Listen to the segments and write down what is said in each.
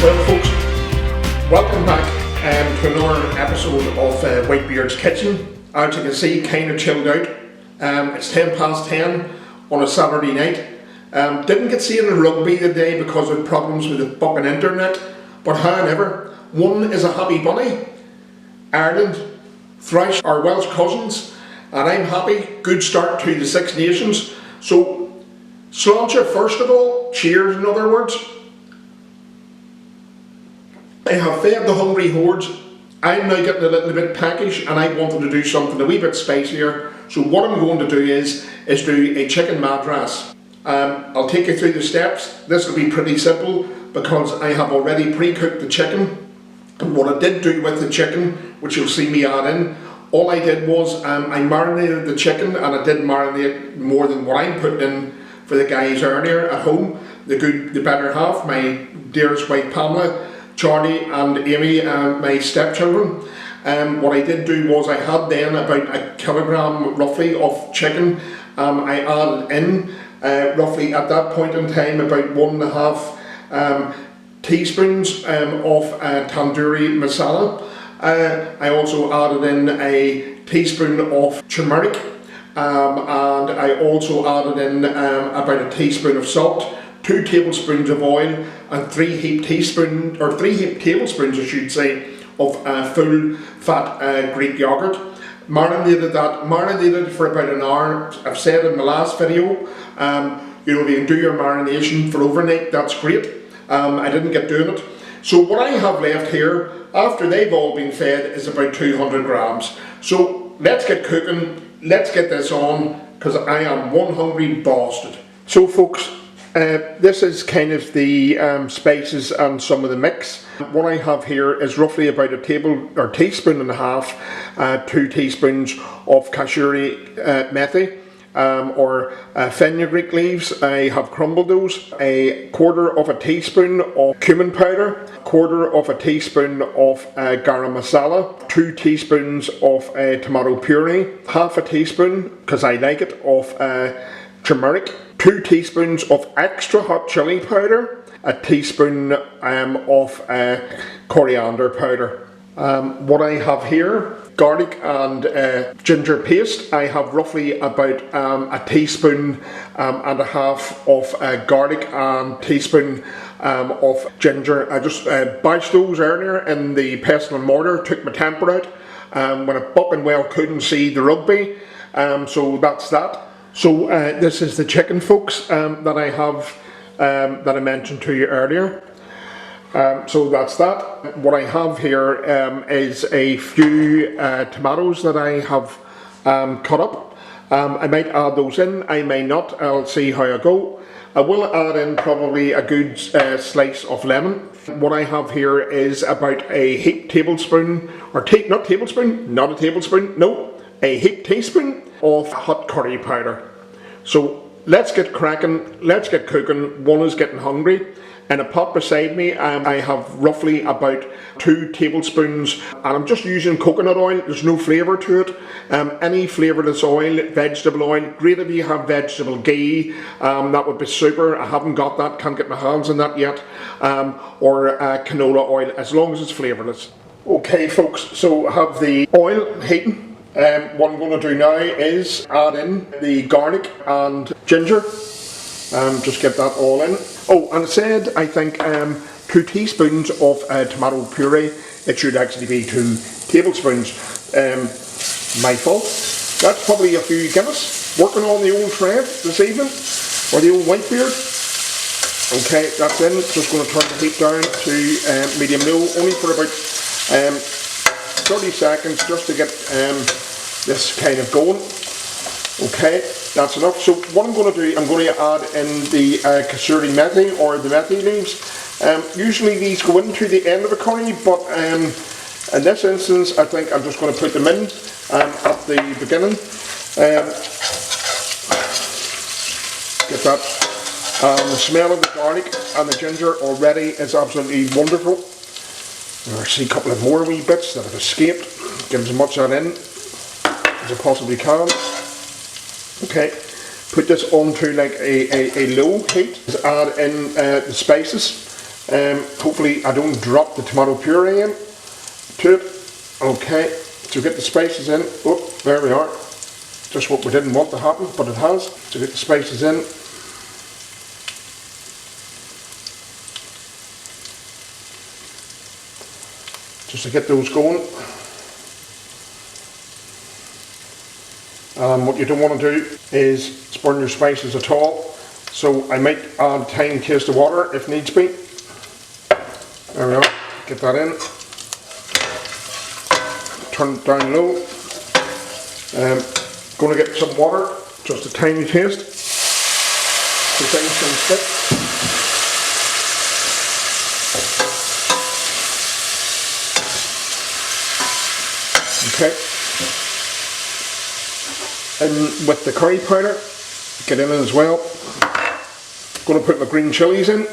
Well folks, welcome back to another episode of Whitebeard's Kitchen. As you can see, kind of chilled out. It's 10 past 10 on a Saturday night. Didn't get seeing the rugby today because of problems with the fucking internet, but however, one is a happy bunny. Ireland thrashed our Welsh cousins, and I'm happy. Good start to the Six Nations. So, sláinte first of all, cheers in other words. I have fed the hungry hordes. I'm now getting a little bit peckish and I wanted to do something a wee bit spicier. So what I'm going to do is do a chicken madras. I'll take you through the steps. This will be pretty simple because I have already pre-cooked the chicken. And what I did do with the chicken, which you'll see me add in, all I did was I marinated the chicken, and I did marinate more than what I'm putting in for the guys earlier at home. The better half, my dearest wife Pamela, Charlie and Amy, my stepchildren. What I did do was I had then about a kilogram roughly of chicken. I added in roughly at that point in time about 1.5 teaspoons of tandoori masala. I also added in a teaspoon of turmeric, and I also added in about a teaspoon of salt, 2 tablespoons of oil, and 3 heaped tablespoons I should say, of full fat Greek yogurt. Marinated for about an hour. I've said in my last video, you know, if you can do your marination for overnight, that's great. I didn't get doing it. So what I have left here, after they've all been fed, is about 200 grams. So let's get cooking, let's get this on, because I am one hungry bastard. So folks, this is kind of the spices and some of the mix. What I have here is roughly about a teaspoon and a half, 2 teaspoons of Kasoori Methi, or Fenugreek leaves. I have crumbled those. A quarter of a teaspoon of Cumin Powder, quarter of a teaspoon of Garam Masala, 2 teaspoons of tomato puree, half a teaspoon, because I like it, of turmeric, 2 teaspoons of Extra Hot Chilli Powder, a teaspoon of Coriander Powder. What I have here, garlic and ginger paste. I have roughly about a teaspoon and a half of garlic and teaspoon of ginger. I just bashed those earlier in the pestle and mortar, took my temper out when I fucking well couldn't see the rugby. So that's that. So this is the chicken, folks, that I have, that I mentioned to you earlier. So that's that. What I have here is a few tomatoes that I have cut up. I might add those in, I may not, I'll see how I go. I will add in probably a good slice of lemon. What I have here is about a heaped tablespoon, or a heaped teaspoon of hot curry powder. So let's get cracking, let's get cooking. One is getting hungry. In a pot beside me, I have roughly about 2 tablespoons, and I'm just using coconut oil. There's no flavour to it. Any flavourless oil, vegetable oil, great if you have vegetable ghee, that would be super. I haven't got that, can't get my hands on that yet. Or canola oil, as long as it's flavourless. Okay folks, so I have the oil heating. What I'm going to do now is add in the garlic and ginger. Just get that all in. Oh, and I said, I think 2 teaspoons of tomato puree. It should actually be 2 tablespoons. My fault. That's probably a few Guinness. Working on the old Trev this evening, or the old Whitebeard. Okay, that's in. Just going to turn the heat down to medium low, only for about 30 seconds, just to get this kind of going. Okay, that's enough. So what I'm going to do, I'm going to add in the Kasoori Methi, or the Methi leaves. Usually these go into the end of a curry, but in this instance I think I'm just going to put them in at the beginning. Get that. The smell of the garlic and the ginger already is absolutely wonderful. I see a couple of more wee bits that have escaped. Give as much of that in as I possibly can. Okay, put this onto like a low heat. Just add in the spices. Hopefully I don't drop the tomato puree in to it. Okay, so get the spices in. Oh, there we are. Just what we didn't want to happen, but it has. So get the spices in. Just to get those going. And what you don't want to do is burn your spices at all. So I might add a tiny taste of water if needs be. There we are. Get that in. Turn it down low. Going to get some water, just a tiny taste, so things can stick. Okay. And with the curry powder, get in as well. Going to put my green chilies in.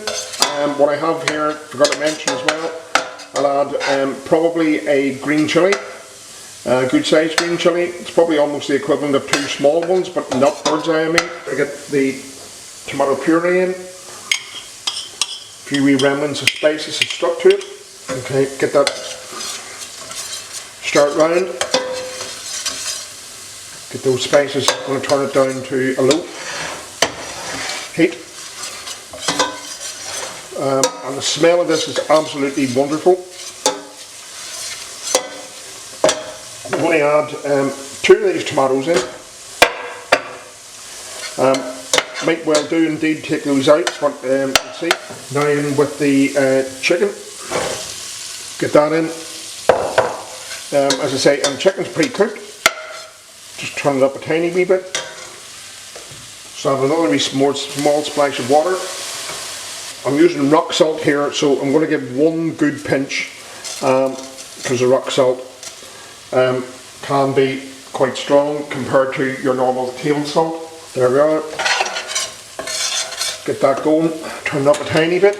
What I have here, forgot to mention as well, I'll add probably a green chili. Good sized green chili. It's probably almost the equivalent of 2 small ones, but not bird's eye. I mean, I get the tomato puree in. A few wee remnants of spices have stuck to it. Okay, get that stir it round. Get those spices. I'm going to turn it down to a low heat. And the smell of this is absolutely wonderful. I'm going to add 2 of these tomatoes in. Might well do indeed take those out, but let's see. Now in with the chicken. Get that in. As I say, chicken's pre-cooked. Just turn it up a tiny wee bit. So add another wee small splash of water. I'm using rock salt here, so I'm going to give 1 good pinch because the rock salt can be quite strong compared to your normal table salt. There we are. Get that going. Turn it up a tiny bit.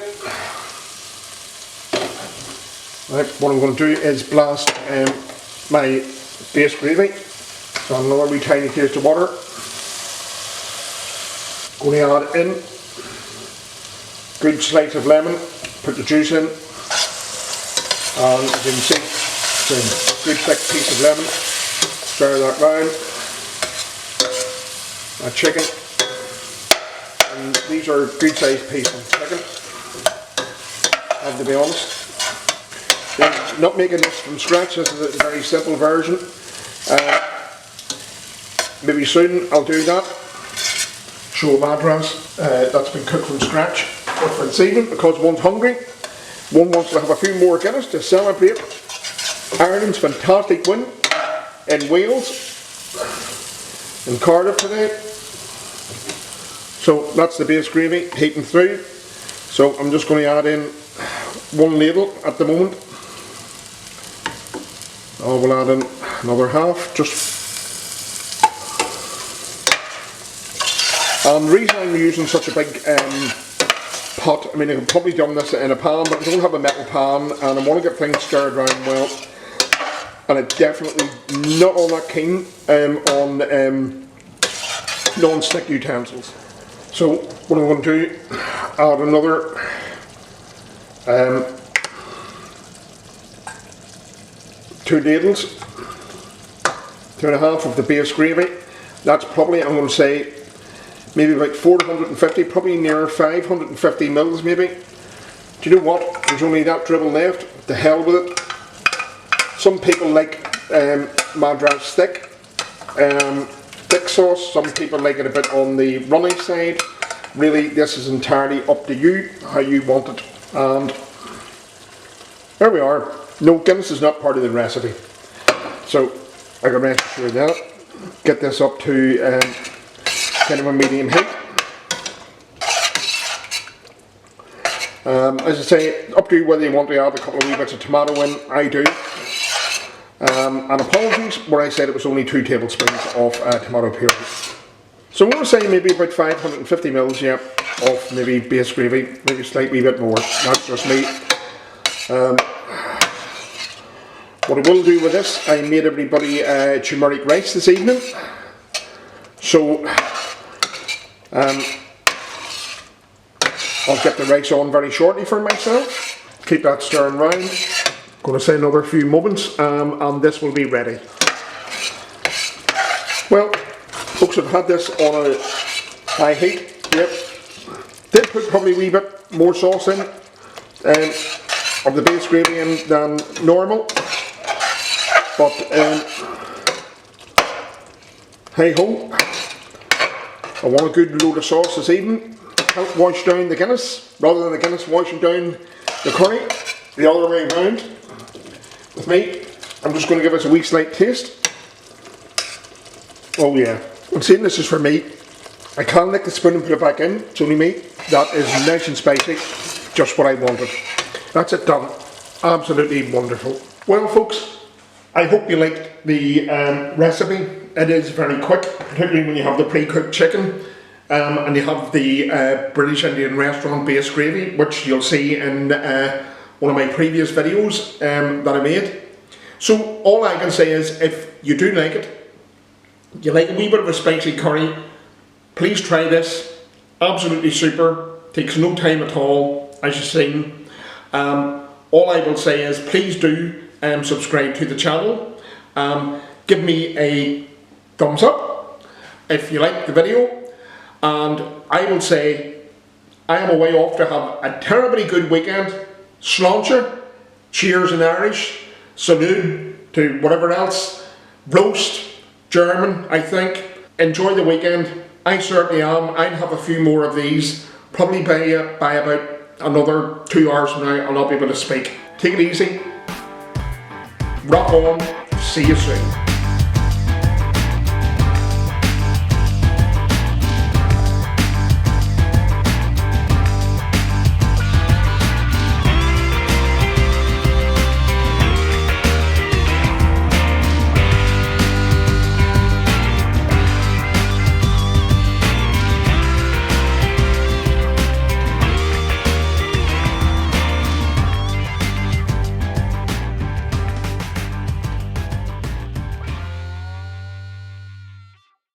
Right, what I'm going to do is blast my base gravy. So another wee tiny taste of water. Going to add in good slice of lemon. Put the juice in. And as you can see, it's a good thick piece of lemon. Stir that round. Our chicken. And these are good sized pieces of chicken. I have to be honest. I'm not making this from scratch. This is a very simple version. Maybe soon I'll do that. Show Madras that's been cooked from scratch. But for this evening, because one's hungry, one wants to have a few more Guinness to celebrate Ireland's fantastic win in Wales, in Cardiff today. So that's the base gravy heating through. So I'm just going to add in 1 ladle at the moment. I will add in another half, and the reason I'm using such a big pot, I mean I could probably done this in a pan, but I don't have a metal pan and I want to get things stirred around well, and I'm definitely not all that keen on non-stick utensils. So what I'm going to do, add another 2 ladles, 2.5 of the base gravy. That's probably, I'm going to say, maybe about 450, probably near 550 mils maybe. Do you know what? There's only that dribble left. To hell with it. Some people like Madras thick sauce. Some people like it a bit on the runny side. Really, this is entirely up to you, how you want it. And there we are. No, Guinness is not part of the recipe. So I can rest assured that. Get this up to kind of a medium heat. As I say, up to you whether you want to add a couple of wee bits of tomato in. I do. And apologies where I said it was only 2 tablespoons of tomato puree. So I'm going to say maybe about 550 mils, yeah, of maybe base gravy, maybe a slightly bit more. That's just me. What I will do with this, I made everybody turmeric rice this evening. So I'll get the rice on very shortly for myself. Keep that stirring round. Going to say another few moments and this will be ready. Well, folks, I've had this on a high heat. Yep. Did put probably a wee bit more sauce in of the base gravy in than normal. But hey ho, I want a good load of sauce this evening. Help wash down the Guinness, rather than the Guinness washing down the curry, the other way around. With me, I'm just going to give us a wee slight taste. Oh yeah, I'm saying this is for me. I can lick the spoon and put it back in, it's only me. That is nice and spicy, just what I wanted. That's it done, absolutely wonderful. Well folks, I hope you liked the recipe. It is very quick, particularly when you have the pre-cooked chicken and you have the British Indian restaurant base gravy, which you'll see in one of my previous videos that I made. So all I can say is, if you do like it, you like a wee bit of a spicy curry, please try this. Absolutely super, takes no time at all, as you've seen. All I will say is, please do subscribe to the channel. Give me a thumbs up if you like the video, and I will say I am away off to have a terribly good weekend. Sláinte, cheers in Irish, salute to whatever else, roast, German I think. Enjoy the weekend, I certainly am. I'll have a few more of these, probably by about another 2 hours from now. I'll not be able to speak. Take it easy, rock on, see you soon.